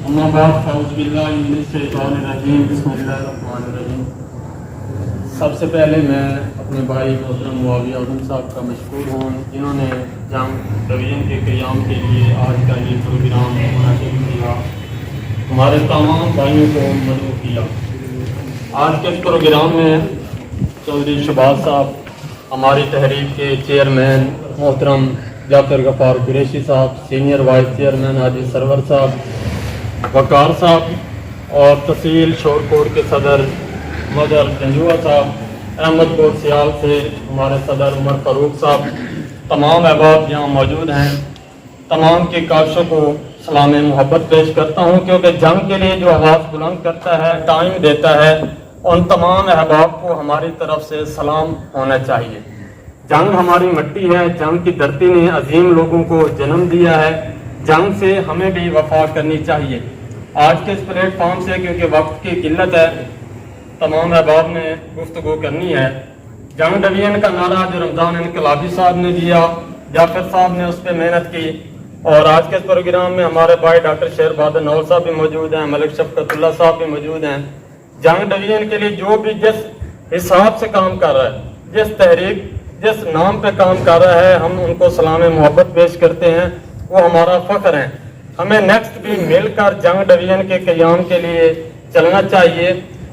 अम्मा बाद फ़ौज़ बिल्लाहि मिनश्शैतानिर्रजीम बिस्मिल्लाहिर्रहमानिर्रहीम। सबसे पहले मैं अपने भाई मोहतरम मुआविया आज़म साहब का मशकूर हूँ जिन्होंने जंग डिवीज़न के क़याम के लिए आज का ये प्रोग्राम मुनक़िद किया, हमारे तमाम भाइयों को मदऊ किया। आज के इस प्रोग्राम में चौधरी शहबाज साहब, हमारी तहरीक के चेयरमैन मोहतरम जाफर गफ़ार कुरैशी साहब, सीनियर वाइस चेयरमैन हाजी सरवर साहब, वकार साहब और तहसील शोरकोट के सदर मदर जंजुआ साहब, अहमदपुर सियाल से हमारे सदर उमर फ़ारूक साहब, तमाम अहबाब यहाँ मौजूद हैं। तमाम के काशों को सलाम मोहब्बत पेश करता हूँ क्योंकि जंग के लिए जो आवाज़ बुलंद करता है, टाइम देता है, उन तमाम अहबाब को हमारी तरफ से सलाम होना चाहिए। जंग हमारी मिट्टी है, जंग की धरती ने अजीम लोगों को जन्म दिया है, जंग से हमें भी वफा करनी चाहिए। आज के इस प्लेटफॉर्म से क्योंकि वक्त की किल्लत है, तमाम अहबाब ने गुफ्तगू करनी है। जंग डिवीज़न का नारा जो रमज़ान इनकलाबी साहब ने दिया, जाफर साहब ने उस पर मेहनत की, और आज के इस प्रोग्राम में हमारे भाई डॉक्टर शेर बहादुर नौल साहब भी मौजूद हैं, मलिक शफकतुल्लाह साहब भी मौजूद हैं। जंग डिवीज़न के लिए जो भी जिस हिसाब से काम कर रहा है, जिस तहरीक जिस नाम पे काम कर रहा है, हम उनको सलाम मोहब्बत पेश करते हैं, वो हमारा फ़ख्र है। हमें नेक्स्ट भी मिलकर जंग डिवीज़न के क़याम के लिए चलना चाहिए।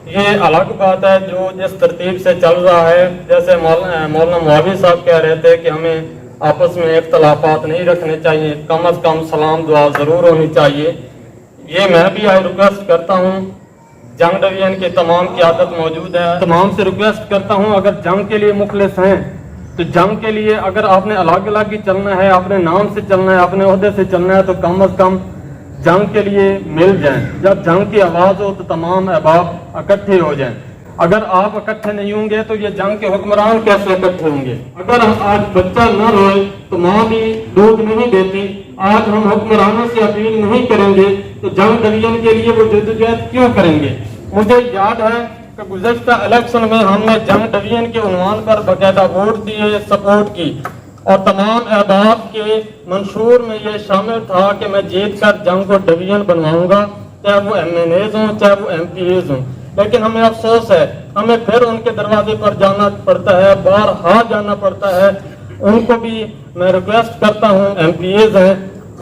ये अलग बात है जो जिस तरतीब से चल रहा है, जैसे मौलाना मुआवी साहब कह रहे थे कि हमें आपस में इख्तलाफात नहीं रखने चाहिए, कम अज़ कम सलाम दुआ ज़रूर होनी चाहिए। ये मैं भी आज रिक्वेस्ट करता हूँ, जंग डिवीज़न के तमाम क़यादत मौजूद है, तमाम से रिक्वेस्ट करता हूँ अगर जंग के लिए मुखलिस हैं तो जंग के लिए अगर आपने अलग अलग ही चलना है, अपने नाम से चलना है, अपने ओहदे से चलना है, तो कम अज़ कम जंग के लिए मिल जाएं। जब जंग की आवाज़ हो तो तमाम अहबाब इकट्ठे हो जाएं। अगर आप इकट्ठे नहीं होंगे तो ये जंग के हुक्मरान कैसे इकट्ठे होंगे? अगर हम आज बच्चा न रोए तो माँ भी दूध नहीं देती। आज हम हुक्मरानों से अपील नहीं करेंगे तो जंग डिवीज़न के लिए वो जद्दोजहद क्यों करेंगे? मुझे याद है कि गुज़श्ता इलेक्शन में हमने जंग डिवीज़न के उन्वान पर बाकायदा वोट दिए, सपोर्ट की, और तमाम अहबाब के मंशूर में ये शामिल था कि मैं जीत कर जंग को डिवीज़न बनवाऊंगा, चाहे वो MNAs हों, चाहे वो MPAs हों। लेकिन हमें अफसोस है, हमें फिर उनके दरवाजे पर जाना पड़ता है, बारहा जाना पड़ता है। उनको भी मैं रिक्वेस्ट करता हूँ, MPAs हैं,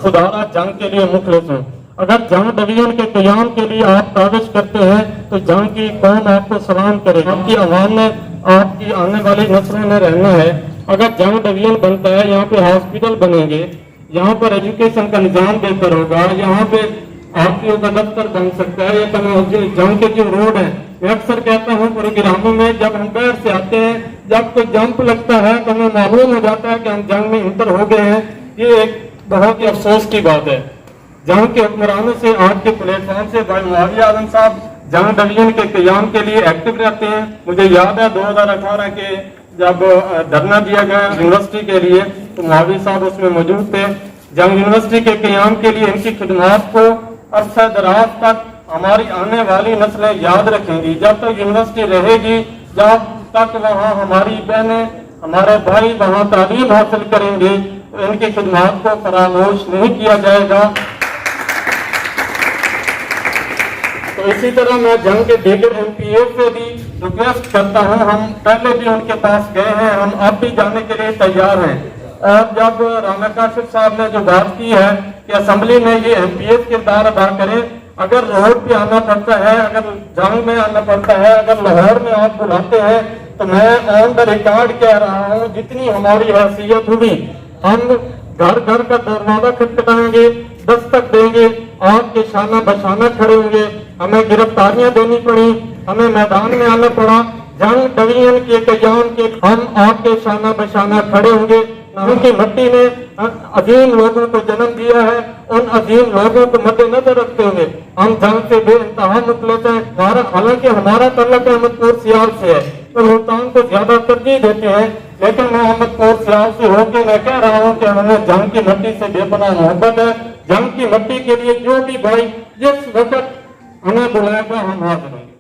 खुदारा जंग के लिए मुखलिस हों। अगर जंग डिवीज़न के क़याम के लिए आप काविश करते हैं तो जंग की कौम आपको सलाम करेगी, आपकी आवाम ने, आपकी आने वाली नस्लों ने रहना है। अगर जंग डिवीज़न बनता है, यहाँ पे हॉस्पिटल बनेंगे, यहाँ पर एजुकेशन का निज़ाम बेहतर होगा, यहाँ पे RTO का दफ्तर बन सकता है, या जंग के जो रोड है, मैं अक्सर कहता हूँ प्रोग्रामों में, जब हम बाहर से आते हैं, जब कोई जंप लगता है तो हमें मालूम हो जाता है कि हम जंग में इंटर हो गए हैं। ये एक बहुत ही अफसोस की बात है। जंग के हुक्मरानों से आज के प्लेटफॉर्म से भाई मुआविया आज़म साहब जंग डिवीज़न के क़याम के लिए एक्टिव रहते हैं। मुझे याद है 2018 के जब धरना दिया गया यूनिवर्सिटी के लिए तो मुआविया साहब उसमें मौजूद थे। जंग यूनिवर्सिटी के क़याम के लिए इनकी खिदमात को अरसा दराज तक हमारी आने वाली नस्लें याद रखेंगी। जब तक यूनिवर्सिटी रहेगी, जब तक वहाँ हमारी बहनें, हमारे भाई वहाँ तालीम हासिल करेंगे, तो इनकी खिदमात को फरामोश नहीं किया जाएगा। तो इसी तरह मैं जंग के दीगर MPA से भी रिक्वेस्ट करता हूँ, हम पहले भी उनके पास गए हैं, हम अब भी जाने के लिए तैयार हैं। और जब राना काशिफ साहब ने जो बात की है कि असेंबली में ये MPA किरदार अदा करें, अगर रोड पे आना पड़ता है, अगर जंग में आना पड़ता है, अगर लाहौर में आप बुलाते हैं, तो मैं ऑन द रिकॉर्ड कह रहा हूँ, जितनी हमारी हैसियत हुई, हम घर घर का दरवाजा खटखटाएंगे, दस्तक देंगे, आपके शाना बशाना खड़े होंगे। हमें गिरफ्तारियां देनी पड़ी, हमें मैदान में आना पड़ा, जंग डिवीज़न के क़याम के हम आपके शाना बशाना खड़े होंगे। उनकी मिट्टी ने अजीम लोगों को जन्म दिया है, उन अजीम लोगों को मद्देनजर रखते हुए हम जंग से बेइंतहा मुखलिस हैं। हालांकि हमारा तल्लुक अहमदपुर सियाल से है तो मुल्तान को ज्यादा तरजीह देते हैं, लेकिन मैं अहमदपुर सियाल से होकर मैं कह रहा हूँ कि हमें जंग की मिट्टी से बेपनाह मोहब्बत है। जंग की मिट्टी के लिए जो भी भाई जिस वक्त हमें बुलाएगा हम हाजिर हैं।